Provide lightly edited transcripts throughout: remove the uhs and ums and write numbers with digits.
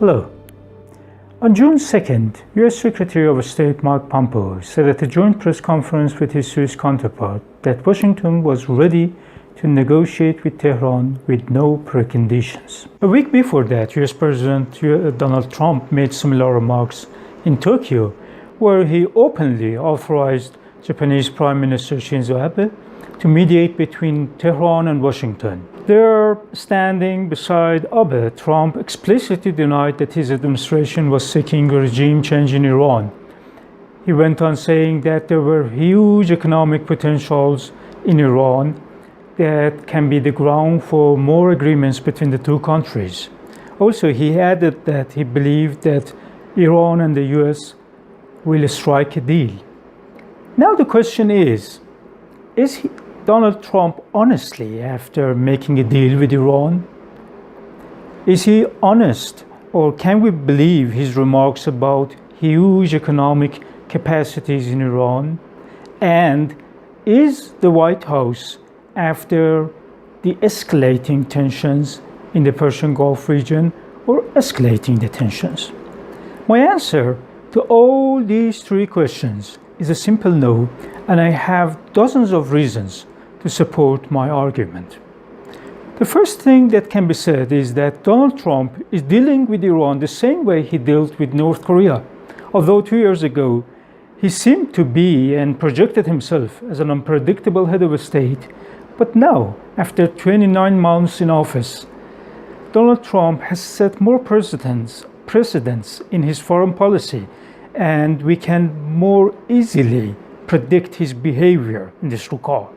Hello. On June 2nd, U.S. Secretary of State Mike Pompeo said at a joint press conference with his Swiss counterpart that Washington was ready to negotiate with Tehran with no preconditions. A week before that, U.S. President Donald Trump made similar remarks in Tokyo, where he openly authorized Japanese Prime Minister Shinzo Abe to mediate between Tehran and Washington. There, standing beside Abe, Trump explicitly denied that his administration was seeking a regime change in Iran. He went on saying that there were huge economic potentials in Iran that can be the ground for more agreements between the two countries. Also, he added that he believed that Iran and the US will strike a deal. Now the question is Donald Trump honestly after making a deal with Iran? Is he honest, or can we believe his remarks about huge economic capacities in Iran? And is the White House, after the escalating tensions in the Persian Gulf region, or escalating the tensions? My answer to all these three questions is a simple no, and I have dozens of reasons to support my argument. The first thing that can be said is that Donald Trump is dealing with Iran the same way he dealt with North Korea. Although 2 years ago, he seemed to be and projected himself as an unpredictable head of a state, but now, after 29 months in office, Donald Trump has set more precedents in his foreign policy, and we can more easily predict his behavior in this regard.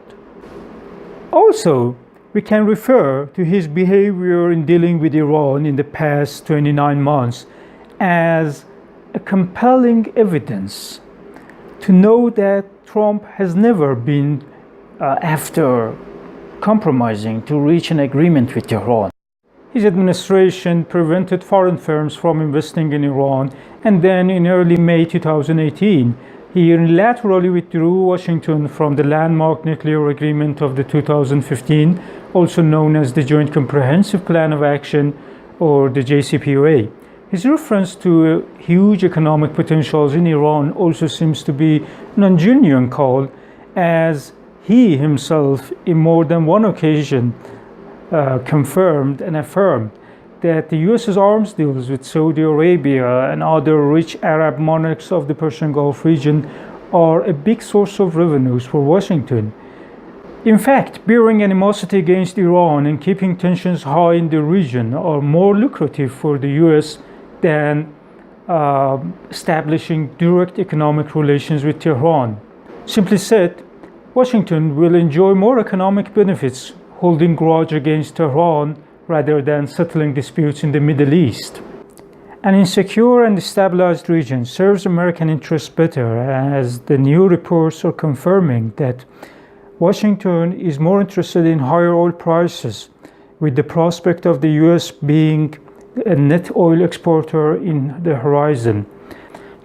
Also, we can refer to his behavior in dealing with Iran in the past 29 months as a compelling evidence to know that Trump has never been after compromising to reach an agreement with Tehran. His administration prevented foreign firms from investing in Iran, and then in early May 2018, he unilaterally withdrew Washington from the landmark nuclear agreement of the 2015, also known as the Joint Comprehensive Plan of Action, or the JCPOA. His reference to huge economic potentials in Iran also seems to be an ungenuine call, as he himself, in more than one occasion, confirmed and affirmed that the U.S.'s arms deals with Saudi Arabia and other rich Arab monarchs of the Persian Gulf region are a big source of revenues for Washington. In fact, bearing animosity against Iran and keeping tensions high in the region are more lucrative for the U.S. than establishing direct economic relations with Tehran. Simply said, Washington will enjoy more economic benefits holding grudge against Tehran rather than settling disputes in the Middle East. An insecure and destabilized region serves American interests better, as the new reports are confirming that Washington is more interested in higher oil prices, with the prospect of the U.S. being a net oil exporter in the horizon.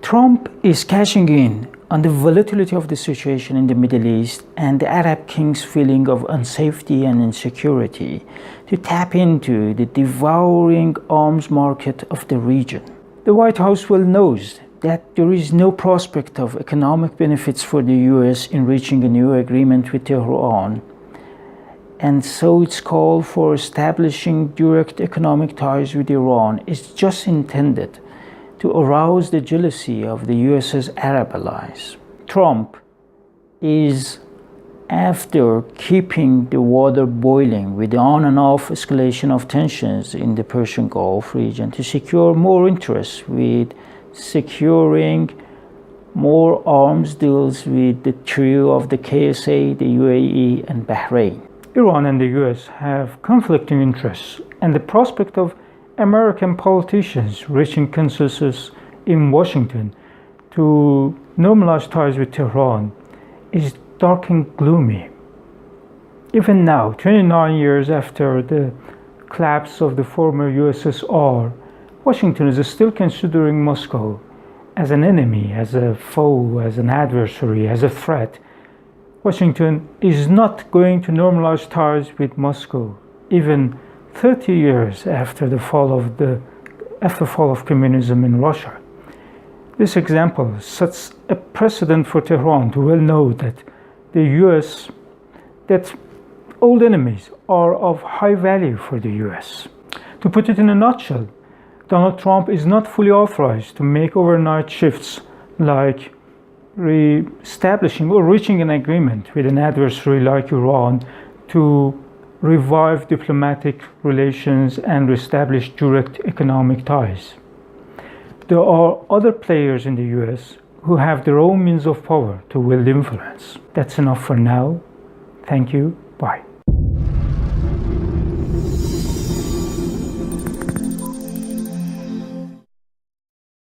Trump is cashing in on the volatility of the situation in the Middle East and the Arab kings' feeling of unsafety and insecurity to tap into the devouring arms market of the region. The White House well knows that there is no prospect of economic benefits for the U.S. in reaching a new agreement with Tehran, and so its call for establishing direct economic ties with Iran is just intended to arouse the jealousy of the U.S.'s Arab allies. Trump is after keeping the water boiling with the on and off escalation of tensions in the Persian Gulf region to secure more interest with securing more arms deals with the trio of the KSA, the UAE, and Bahrain. Iran and the U.S. have conflicting interests, and the prospect of American politicians reaching consensus in Washington to normalize ties with Tehran is dark and gloomy. Even now, 29 years after the collapse of the former USSR, Washington is still considering Moscow as an enemy, as a foe, as an adversary, as a threat. Washington is not going to normalize ties with Moscow, even 30 years after the fall of the after fall of communism in Russia. This example sets a precedent for Tehran to well know that the US, that old enemies are of high value for the US. To put it in a nutshell, Donald Trump is not fully authorized to make overnight shifts like re-establishing or reaching an agreement with an adversary like Iran to revive diplomatic relations and reestablish direct economic ties. There are other players in the US who have their own means of power to wield influence. That's enough for now. Thank you. Bye.